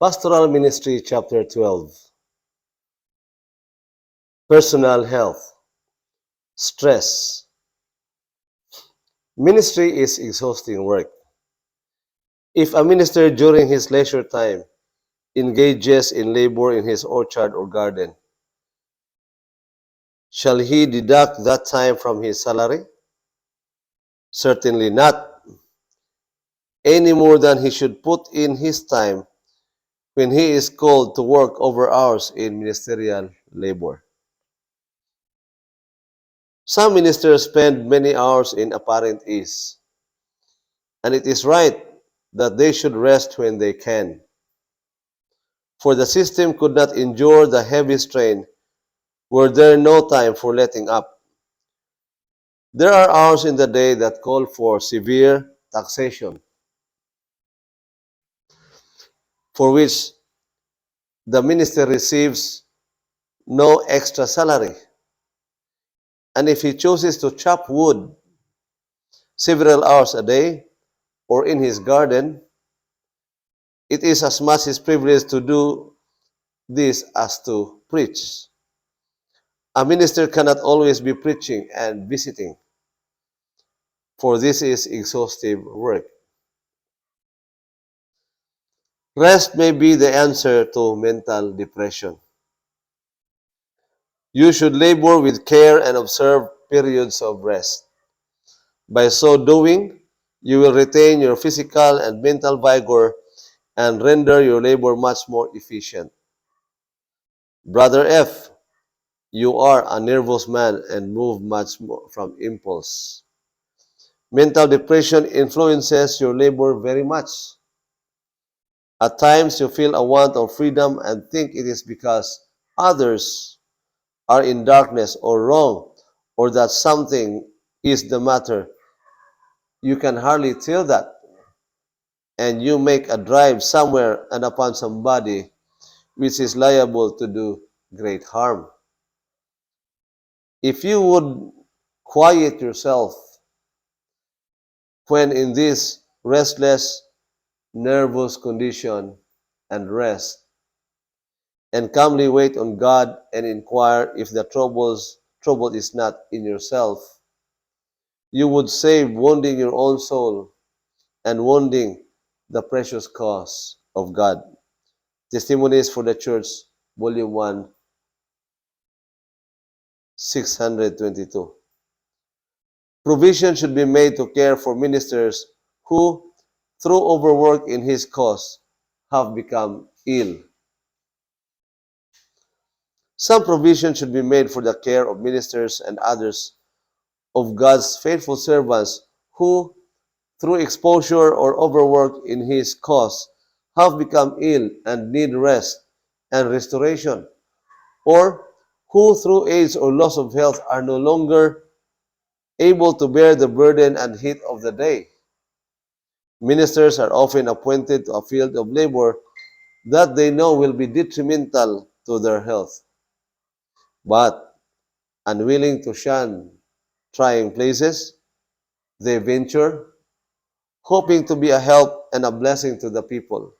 Pastoral Ministry, Chapter 12. Personal Health. Stress. Ministry is exhausting work. If a minister during his leisure time engages in labor in his orchard or garden, shall he deduct that time from his salary? Certainly not, any more than he should put in his time when he is called to work over hours in ministerial labor. Some ministers spend many hours in apparent ease, and it is right that they should rest when they can, for the system could not endure the heavy strain were there no time for letting up. There are hours in the day that call for severe taxation, for which the minister receives no extra salary. And if he chooses to chop wood several hours a day or in his garden, it is as much his privilege to do this as to preach. A minister cannot always be preaching and visiting, for this is exhaustive work. Rest may be the answer to mental depression. You should labor with care and observe periods of rest. By so doing, you will retain your physical and mental vigor and render your labor much more efficient. Brother F, you are a nervous man and move much more from impulse. Mental depression influences your labor very much. At times you feel a want of freedom and think it is because others are in darkness or wrong, or that something is the matter. You can hardly tell that, and you make a drive somewhere and upon somebody which is liable to do great harm. If you would quiet yourself when in this restless, nervous condition and rest, and calmly wait on God and inquire if the trouble is not in yourself, you would save wounding your own soul and wounding the precious cause of God. Testimonies for the Church, Volume 1, 622. Provision should be made to care for ministers who, through overwork in his cause, have become ill. Some provision should be made for the care of ministers and others of God's faithful servants who, through exposure or overwork in his cause, have become ill and need rest and restoration, or who through age or loss of health are no longer able to bear the burden and heat of the day. Ministers are often appointed to a field of labor that they know will be detrimental to their health, but unwilling to shun trying places, they venture, hoping to be a help and a blessing to the people.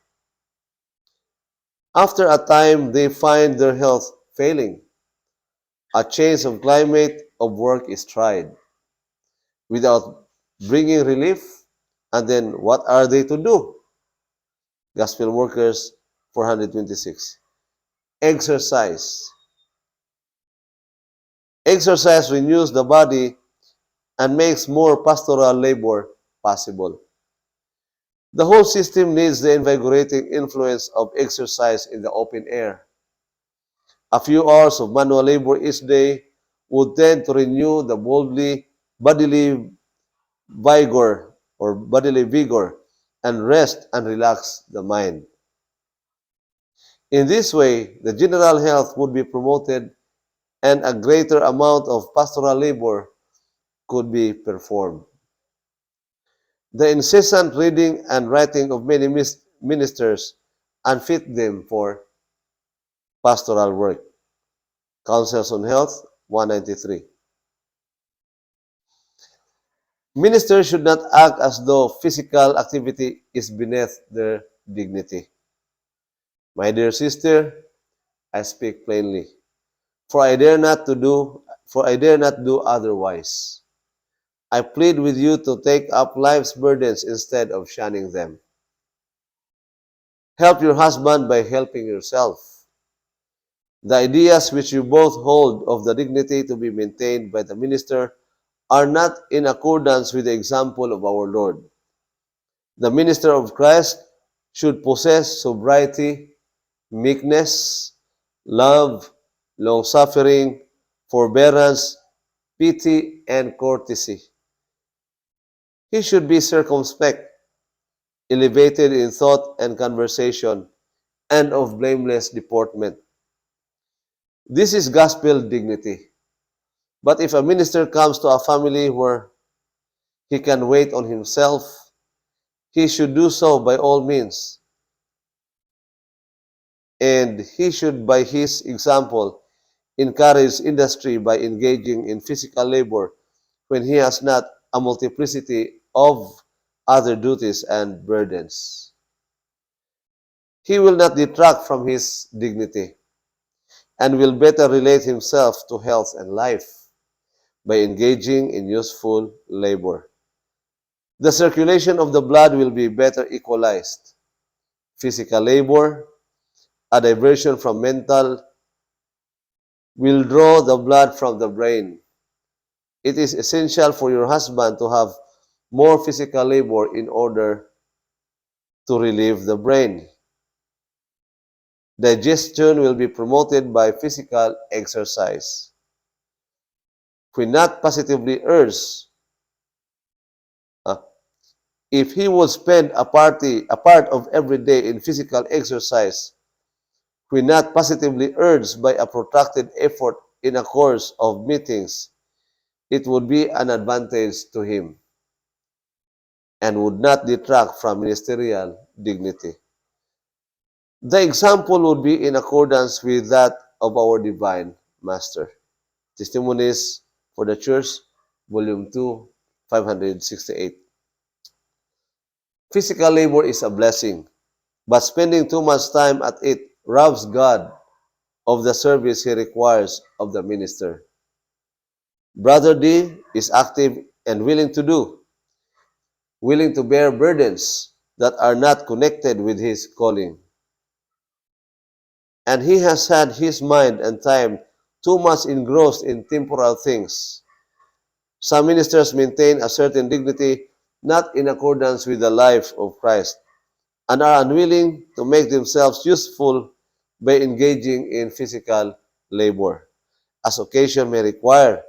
After a time, they find their health failing. A change of climate of work is tried without bringing relief. And then what are they to do? Gospel Workers 426. Exercise. Exercise renews the body and makes more pastoral labor possible. The whole system needs the invigorating influence of exercise in the open air. A few hours of manual labor each day would tend to renew the bodily vigor and rest and relax the mind. In this way, the general health would be promoted and a greater amount of pastoral labor could be performed. The incessant reading and writing of many ministers unfit them for pastoral work. Counsels on Health 193. Ministers should not act as though physical activity is beneath their dignity. My dear sister, I speak plainly, for I dare not to do for I dare not do otherwise. I plead with you to take up life's burdens instead of shunning them. Help your husband by helping yourself. The ideas which you both hold of the dignity to be maintained by the minister are not in accordance with the example of our Lord. The minister of Christ should possess sobriety, meekness, love, long-suffering, forbearance, pity, and courtesy. He should be circumspect, elevated in thought and conversation, and of blameless deportment. This is gospel dignity. But if a minister comes to a family where he can wait on himself, he should do so by all means, and he should, by his example, encourage industry by engaging in physical labor when he has not a multiplicity of other duties and burdens. He will not detract from his dignity and will better relate himself to health and life by engaging in useful labor. The circulation of the blood will be better equalized. Physical labor, a diversion from mental, will draw the blood from the brain. It is essential for your husband to have more physical labor in order to relieve the brain. Digestion will be promoted by physical exercise. When not positively urged, uh, if he would spend a part of every day in physical exercise, when not positively urged by a protracted effort in a course of meetings, it would be an advantage to him and would not detract from ministerial dignity. The example would be in accordance with that of our Divine Master. Testimonies for the Church, Volume 2, 568. Physical labor is a blessing, but spending too much time at it robs God of the service He requires of the minister. Brother D is active and willing to bear burdens that are not connected with his calling. And he has had his mind and time too much engrossed in temporal things. Some ministers maintain a certain dignity not in accordance with the life of Christ and are unwilling to make themselves useful by engaging in physical labor, as occasion may require,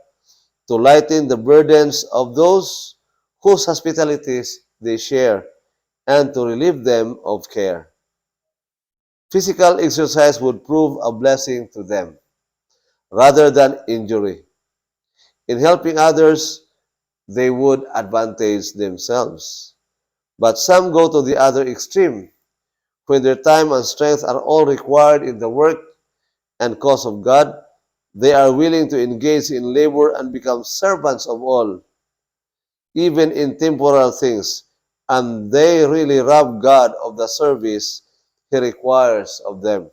to lighten the burdens of those whose hospitalities they share and to relieve them of care. Physical exercise would prove a blessing to them rather than injury. In helping others, they would advantage themselves. But some go to the other extreme, when their time and strength are all required in the work and cause of God. They are willing to engage in labor and become servants of all, even in temporal things, and they really rob God of the service He requires of them.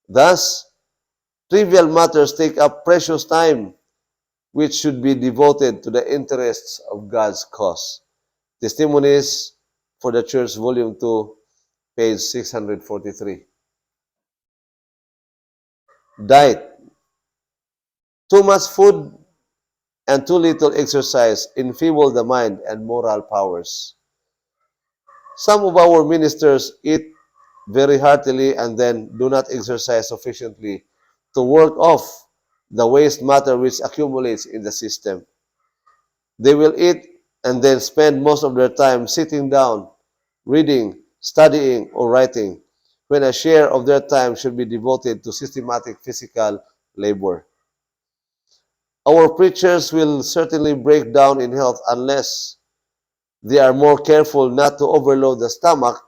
Thus, trivial matters take up precious time which should be devoted to the interests of God's cause. Testimonies for the Church, Volume 2, page 643. Diet. Too much food and too little exercise enfeeble the mind and moral powers. Some of our ministers eat very heartily and then do not exercise sufficiently to work off the waste matter which accumulates in the system. They will eat and then spend most of their time sitting down, reading, studying, or writing, when a share of their time should be devoted to systematic physical labor. Our preachers will certainly break down in health unless they are more careful not to overload the stomach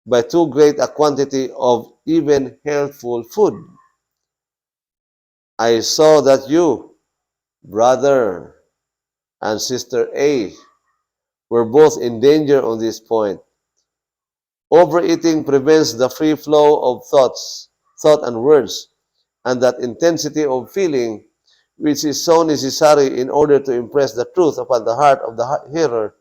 by too great a quantity of even healthful food. I saw that you, brother and sister A, were both in danger on this point. Overeating prevents the free flow of thought and words, and that intensity of feeling which is so necessary in order to impress the truth upon the heart of the hearer.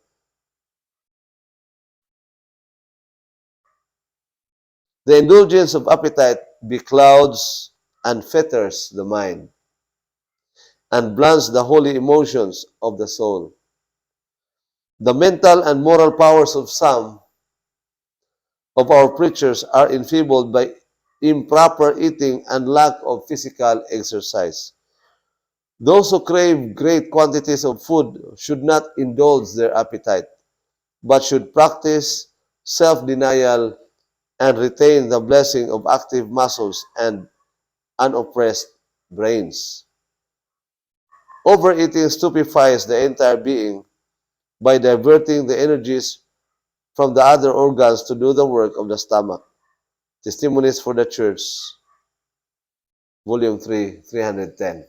The indulgence of appetite beclouds and fetters the mind and blunts the holy emotions of the soul. The mental and moral powers of some of our preachers are enfeebled by improper eating and lack of physical exercise. Those who crave great quantities of food should not indulge their appetite, but should practice self-denial and retain the blessing of active muscles and unoppressed brains. Overeating stupefies the entire being by diverting the energies from the other organs to do the work of the stomach. Testimonies for the Church, Volume 3, 310.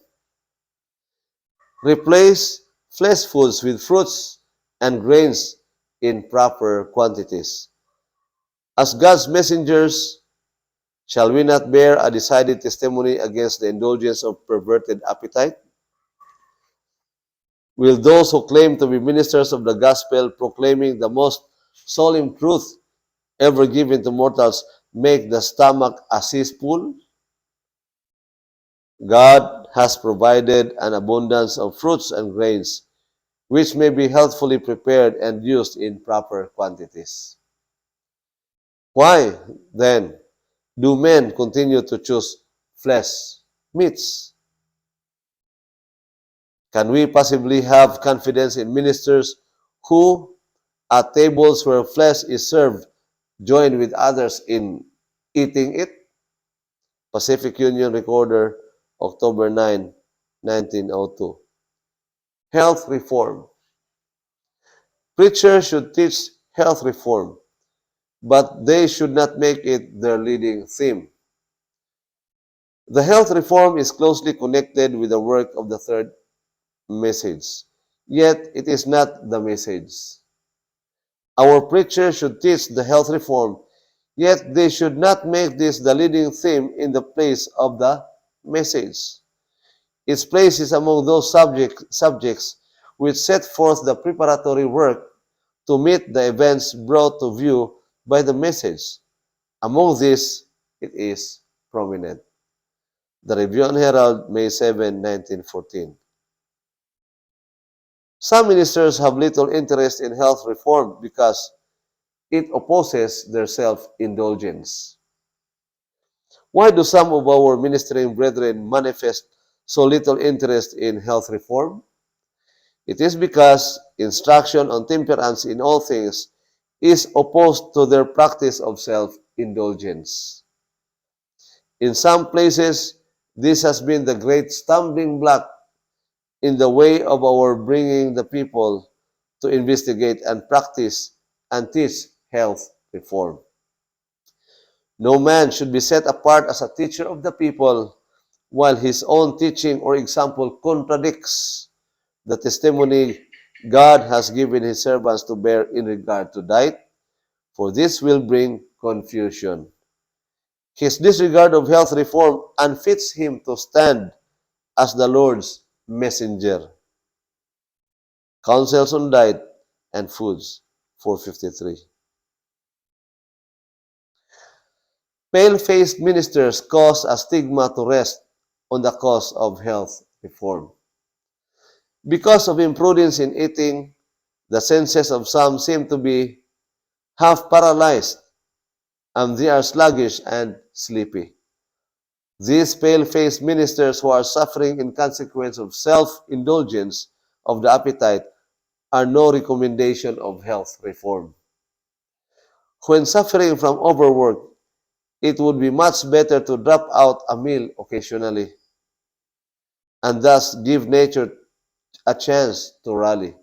Replace flesh foods with fruits and grains in proper quantities. As God's messengers, shall we not bear a decided testimony against the indulgence of perverted appetite? Will those who claim to be ministers of the gospel, proclaiming the most solemn truth ever given to mortals, make the stomach a cesspool? God has provided an abundance of fruits and grains, which may be healthfully prepared and used in proper quantities. Why, then, do men continue to choose flesh meats? Can we possibly have confidence in ministers who, at tables where flesh is served, join with others in eating it? Pacific Union Recorder, October 9, 1902. Health reform. Preachers should teach health reform, but they should not make it their leading theme. The health reform is closely connected with the work of the third message, yet it is not the message. Our preachers should teach the health reform, yet they should not make this the leading theme in the place of the message. Its place is among those subjects which set forth the preparatory work to meet the events brought to view by the message. Among these, it is prominent. The Review and Herald, May 7, 1914. Some ministers have little interest in health reform because it opposes their self-indulgence. Why do some of our ministering brethren manifest so little interest in health reform? It is because instruction on temperance in all things is opposed to their practice of self-indulgence. In some places, this has been the great stumbling block in the way of our bringing the people to investigate and practice and teach health reform. No man should be set apart as a teacher of the people while his own teaching or example contradicts the testimony God has given his servants to bear in regard to diet, for this will bring confusion. His disregard of health reform unfits him to stand as the Lord's messenger. Counsels on Diet and Foods, 453. Pale-faced ministers cause a stigma to rest on the cause of health reform. Because of imprudence in eating, the senses of some seem to be half paralyzed, and they are sluggish and sleepy. These pale-faced ministers who are suffering in consequence of self-indulgence of the appetite are no recommendation of health reform. When suffering from overwork, it would be much better to drop out a meal occasionally and thus give nature a chance to rally.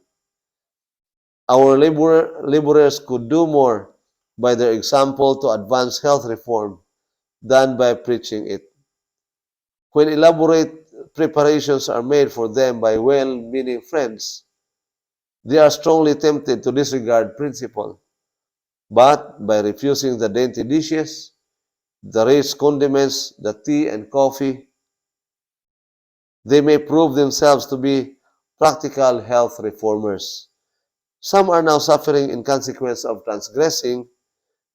Our laborers could do more by their example to advance health reform than by preaching it. When elaborate preparations are made for them by well-meaning friends, they are strongly tempted to disregard principle. But by refusing the dainty dishes, the rich condiments, the tea and coffee, they may prove themselves to be practical health reformers. Some are now suffering in consequence of transgressing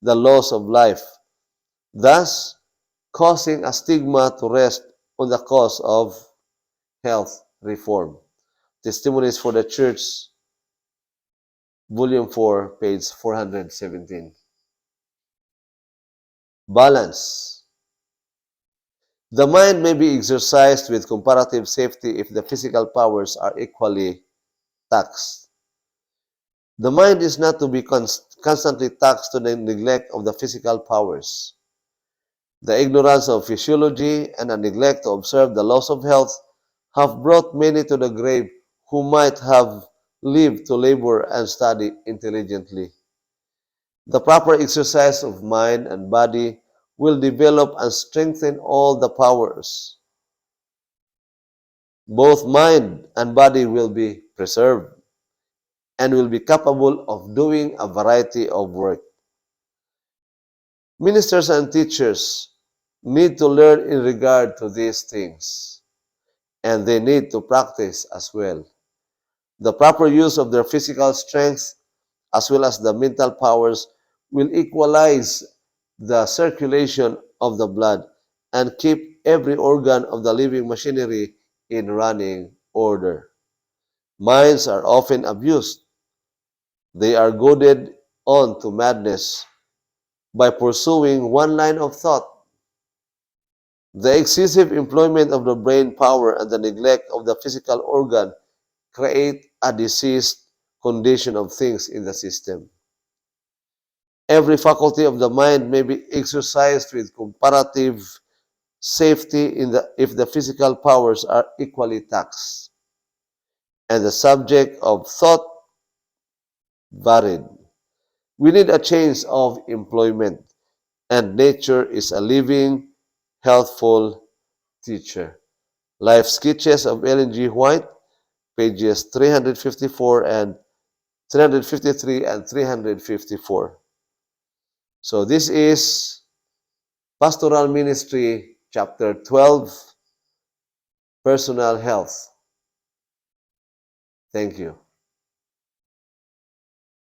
the laws of life, thus causing a stigma to rest on the cause of health reform. Testimonies for the Church, Volume 4, page 417. Balance. The mind may be exercised with comparative safety if the physical powers are equally taxed. The mind is not to be constantly taxed to the neglect of the physical powers. The ignorance of physiology and the neglect to observe the laws of health have brought many to the grave who might have lived to labor and study intelligently. The proper exercise of mind and body will develop and strengthen all the powers. Both mind and body will be preserved and will be capable of doing a variety of work. Ministers and teachers need to learn in regard to these things, and they need to practice as well. The proper use of their physical strength as well as the mental powers will equalize the circulation of the blood and keep every organ of the living machinery in running order. Minds are often abused. They are goaded on to madness by pursuing one line of thought. The excessive employment of the brain power and the neglect of the physical organ create a diseased condition of things in the system. Every faculty of the mind may be exercised with comparative safety if the physical powers are equally taxed, and the subject of thought varied. We need a change of employment, and nature is a living, healthful teacher. Life Sketches of Ellen G. White, pages 354 and 353 and 354. So this is Pastoral Ministry, Chapter 12, Personal Health. Thank you.